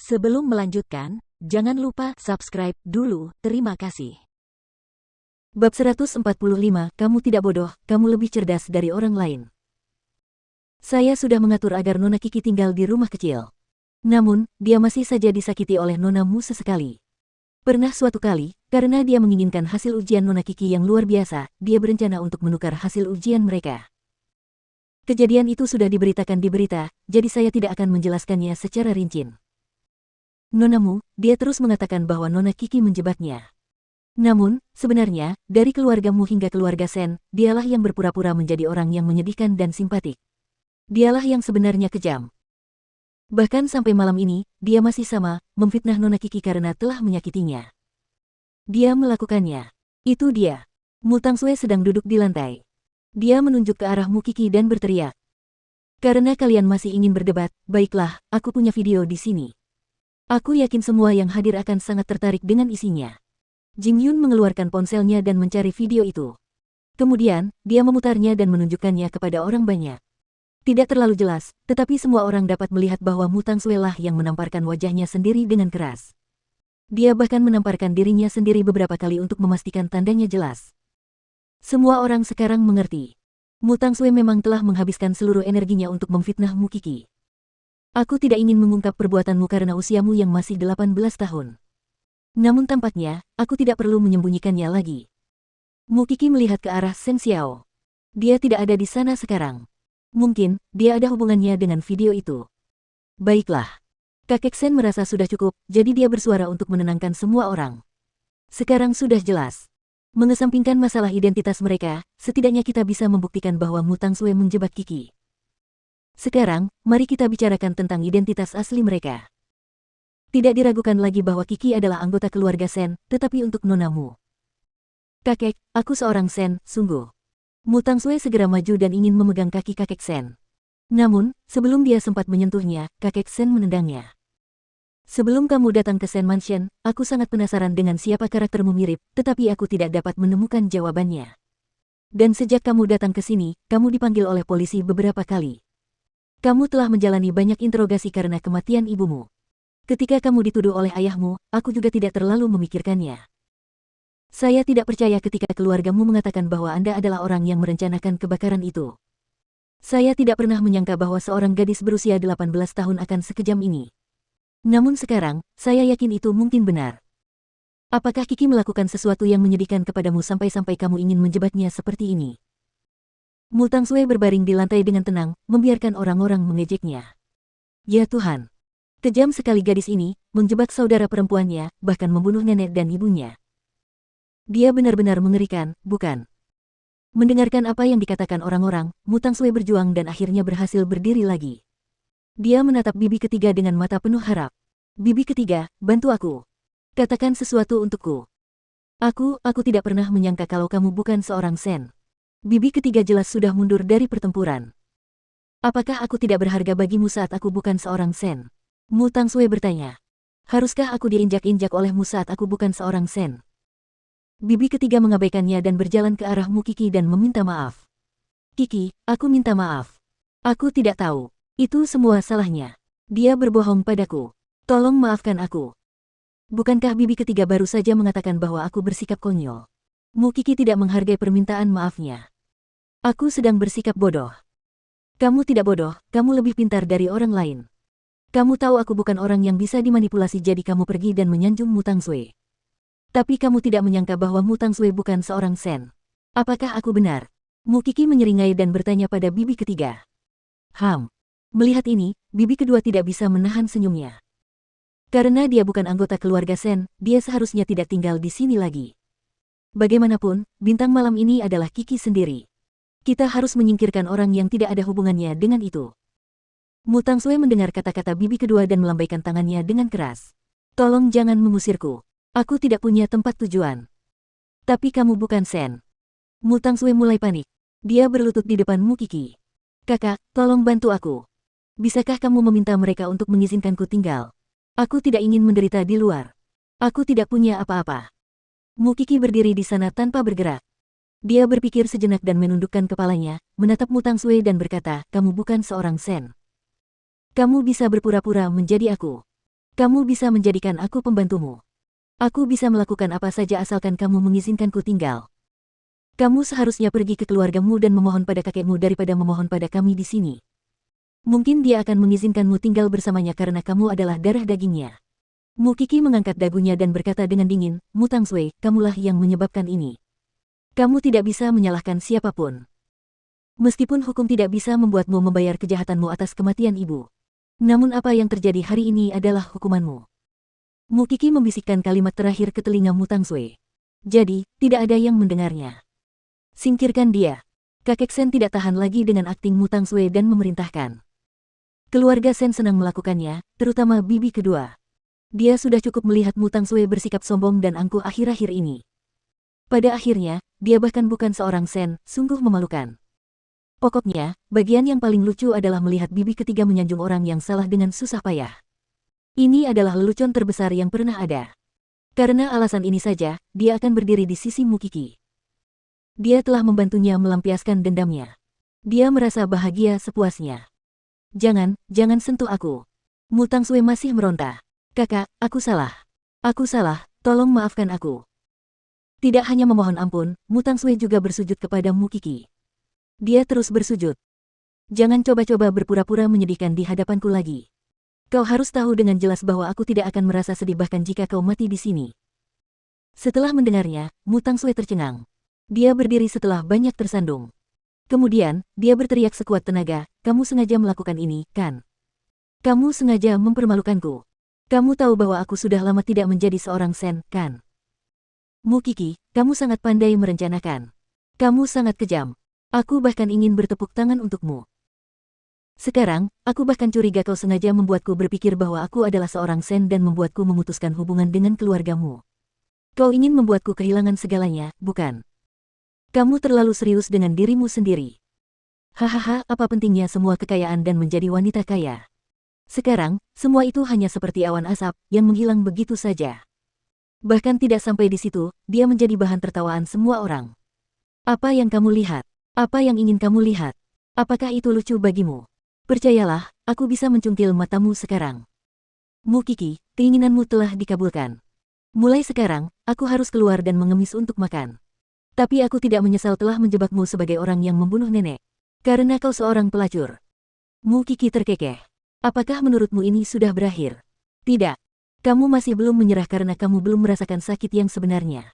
Sebelum melanjutkan, jangan lupa subscribe dulu, terima kasih. Bab 145, kamu tidak bodoh, kamu lebih cerdas dari orang lain. Saya sudah mengatur agar Nona Kiki tinggal di rumah kecil. Namun, dia masih saja disakiti oleh Nona Mu sesekali. Pernah suatu kali, karena dia menginginkan hasil ujian Nona Kiki yang luar biasa, dia berencana untuk menukar hasil ujian mereka. Kejadian itu sudah diberitakan di berita, jadi saya tidak akan menjelaskannya secara rinci. Nona Mu, dia terus mengatakan bahwa Nona Kiki menjebaknya. Namun, sebenarnya, dari keluargamu hingga keluarga Sen, dialah yang berpura-pura menjadi orang yang menyedihkan dan simpatik. Dialah yang sebenarnya kejam. Bahkan sampai malam ini, dia masih sama, memfitnah Nona Kiki karena telah menyakitinya. Dia melakukannya. Itu dia. Mu Tangsue sedang duduk di lantai. Dia menunjuk ke arah Mu Kiki dan berteriak. Karena kalian masih ingin berdebat, baiklah, aku punya video di sini. Aku yakin semua yang hadir akan sangat tertarik dengan isinya. Jing Yun mengeluarkan ponselnya dan mencari video itu. Kemudian, dia memutarnya dan menunjukkannya kepada orang banyak. Tidak terlalu jelas, tetapi semua orang dapat melihat bahwa Mu Tangsue lah yang menamparkan wajahnya sendiri dengan keras. Dia bahkan menamparkan dirinya sendiri beberapa kali untuk memastikan tandanya jelas. Semua orang sekarang mengerti. Mu Tangsue memang telah menghabiskan seluruh energinya untuk memfitnah Mu Kiki. Aku tidak ingin mengungkap perbuatanmu karena usiamu yang masih 18 tahun. Namun tampaknya, aku tidak perlu menyembunyikannya lagi. Mu Kiki melihat ke arah Seng Xiao. Dia tidak ada di sana sekarang. Mungkin, dia ada hubungannya dengan video itu. Baiklah. Kakek Sen merasa sudah cukup, jadi dia bersuara untuk menenangkan semua orang. Sekarang sudah jelas. Mengesampingkan masalah identitas mereka, setidaknya kita bisa membuktikan bahwa Mu Tangsue menjebak Kiki. Sekarang, mari kita bicarakan tentang identitas asli mereka. Tidak diragukan lagi bahwa Kiki adalah anggota keluarga Sen, tetapi untuk Nona Mu. Kakek, aku seorang Sen, sungguh. Mu Tangsue segera maju dan ingin memegang kaki kakek Sen. Namun, sebelum dia sempat menyentuhnya, kakek Sen menendangnya. Sebelum kamu datang ke Sen Mansion, aku sangat penasaran dengan siapa karaktermu mirip, tetapi aku tidak dapat menemukan jawabannya. Dan sejak kamu datang ke sini, kamu dipanggil oleh polisi beberapa kali. Kamu telah menjalani banyak interogasi karena kematian ibumu. Ketika kamu dituduh oleh ayahmu, aku juga tidak terlalu memikirkannya. Saya tidak percaya ketika keluargamu mengatakan bahwa Anda adalah orang yang merencanakan kebakaran itu. Saya tidak pernah menyangka bahwa seorang gadis berusia 18 tahun akan sekejam ini. Namun sekarang, saya yakin itu mungkin benar. Apakah Kiki melakukan sesuatu yang menyedihkan kepadamu sampai-sampai kamu ingin menjebaknya seperti ini? Mu Tangsue berbaring di lantai dengan tenang, membiarkan orang-orang mengejeknya. Ya Tuhan! Kejam sekali gadis ini, menjebak saudara perempuannya, bahkan membunuh nenek dan ibunya. Dia benar-benar mengerikan, bukan? Mendengarkan apa yang dikatakan orang-orang, Mu Tangsue berjuang dan akhirnya berhasil berdiri lagi. Dia menatap bibi ketiga dengan mata penuh harap. Bibi ketiga, bantu aku. Katakan sesuatu untukku. Aku tidak pernah menyangka kalau kamu bukan seorang Sen. Bibi ketiga jelas sudah mundur dari pertempuran. Apakah aku tidak berharga bagimu saat aku bukan seorang Sen? Mu Tangsue bertanya. Haruskah aku diinjak-injak olehmu saat aku bukan seorang Sen? Bibi ketiga mengabaikannya dan berjalan ke arah Mu Kiki dan meminta maaf. Kiki, aku minta maaf. Aku tidak tahu. Itu semua salahnya. Dia berbohong padaku. Tolong maafkan aku. Bukankah bibi ketiga baru saja mengatakan bahwa aku bersikap konyol? Mu Kiki tidak menghargai permintaan maafnya. Aku sedang bersikap bodoh. Kamu tidak bodoh, kamu lebih pintar dari orang lain. Kamu tahu aku bukan orang yang bisa dimanipulasi jadi kamu pergi dan menyanjung Mu Tangsue. Tapi kamu tidak menyangka bahwa Mu Tangsue bukan seorang Sen. Apakah aku benar? Mu Kiki menyeringai dan bertanya pada bibi ketiga. Melihat ini, bibi kedua tidak bisa menahan senyumnya. Karena dia bukan anggota keluarga Sen, dia seharusnya tidak tinggal di sini lagi. Bagaimanapun, bintang malam ini adalah Kiki sendiri. Kita harus menyingkirkan orang yang tidak ada hubungannya dengan itu. Mu Tangsue mendengar kata-kata bibi kedua dan melambaikan tangannya dengan keras. Tolong jangan mengusirku. Aku tidak punya tempat tujuan. Tapi kamu bukan Sen. Mu Tangsue mulai panik. Dia berlutut di depan Mu Kiki. Kakak, tolong bantu aku. Bisakah kamu meminta mereka untuk mengizinkanku tinggal? Aku tidak ingin menderita di luar. Aku tidak punya apa-apa. Mu Kiki berdiri di sana tanpa bergerak. Dia berpikir sejenak dan menundukkan kepalanya, menatap Mu Tangsue dan berkata, kamu bukan seorang Sen. Kamu bisa berpura-pura menjadi aku. Kamu bisa menjadikan aku pembantumu. Aku bisa melakukan apa saja asalkan kamu mengizinkanku tinggal. Kamu seharusnya pergi ke keluargamu dan memohon pada kakekmu daripada memohon pada kami di sini. Mungkin dia akan mengizinkanmu tinggal bersamanya karena kamu adalah darah dagingnya. Mukiki mengangkat dagunya dan berkata dengan dingin, Mu Tangsui, kamulah yang menyebabkan ini. Kamu tidak bisa menyalahkan siapapun. Meskipun hukum tidak bisa membuatmu membayar kejahatanmu atas kematian ibu. Namun apa yang terjadi hari ini adalah hukumanmu. Mukiki membisikkan kalimat terakhir ke telinga Mu Tangsui. Jadi, tidak ada yang mendengarnya. Singkirkan dia. Kakek Sen tidak tahan lagi dengan akting Mu Tangsui dan memerintahkan. Keluarga Sen senang melakukannya, terutama bibi kedua. Dia sudah cukup melihat Mu Tangsui bersikap sombong dan angkuh akhir-akhir ini. Pada akhirnya, dia bahkan bukan seorang Sen, sungguh memalukan. Pokoknya, bagian yang paling lucu adalah melihat bibi ketiga menyanjung orang yang salah dengan susah payah. Ini adalah lelucon terbesar yang pernah ada. Karena alasan ini saja, dia akan berdiri di sisi Mukiki. Dia telah membantunya melampiaskan dendamnya. Dia merasa bahagia sepuasnya. Jangan sentuh aku. Mu Tangsui masih meronta. Kakak, aku salah. Aku salah, tolong maafkan aku. Tidak hanya memohon ampun, Mu Tangsui juga bersujud kepada Mukiki. Dia terus bersujud. Jangan coba-coba berpura-pura menyedihkan di hadapanku lagi. Kau harus tahu dengan jelas bahwa aku tidak akan merasa sedih bahkan jika kau mati di sini. Setelah mendengarnya, Mu Tangsui tercengang. Dia berdiri setelah banyak tersandung. Kemudian, dia berteriak sekuat tenaga, kamu sengaja melakukan ini, kan? Kamu sengaja mempermalukanku. Kamu tahu bahwa aku sudah lama tidak menjadi seorang Sen, kan? Mukiki, kamu sangat pandai merencanakan. Kamu sangat kejam. Aku bahkan ingin bertepuk tangan untukmu. Sekarang, aku bahkan curiga kau sengaja membuatku berpikir bahwa aku adalah seorang Sen dan membuatku memutuskan hubungan dengan keluargamu. Kau ingin membuatku kehilangan segalanya, bukan? Kamu terlalu serius dengan dirimu sendiri. Hahaha, apa pentingnya semua kekayaan dan menjadi wanita kaya? Sekarang, semua itu hanya seperti awan asap yang menghilang begitu saja. Bahkan tidak sampai di situ, dia menjadi bahan tertawaan semua orang. Apa yang kamu lihat? Apa yang ingin kamu lihat? Apakah itu lucu bagimu? Percayalah, aku bisa mencungkil matamu sekarang. Mukiki, keinginanmu telah dikabulkan. Mulai sekarang, aku harus keluar dan mengemis untuk makan. Tapi aku tidak menyesal telah menjebakmu sebagai orang yang membunuh nenek. Karena kau seorang pelacur. Mukiki terkekeh. Apakah menurutmu ini sudah berakhir? Tidak. Kamu masih belum menyerah karena kamu belum merasakan sakit yang sebenarnya.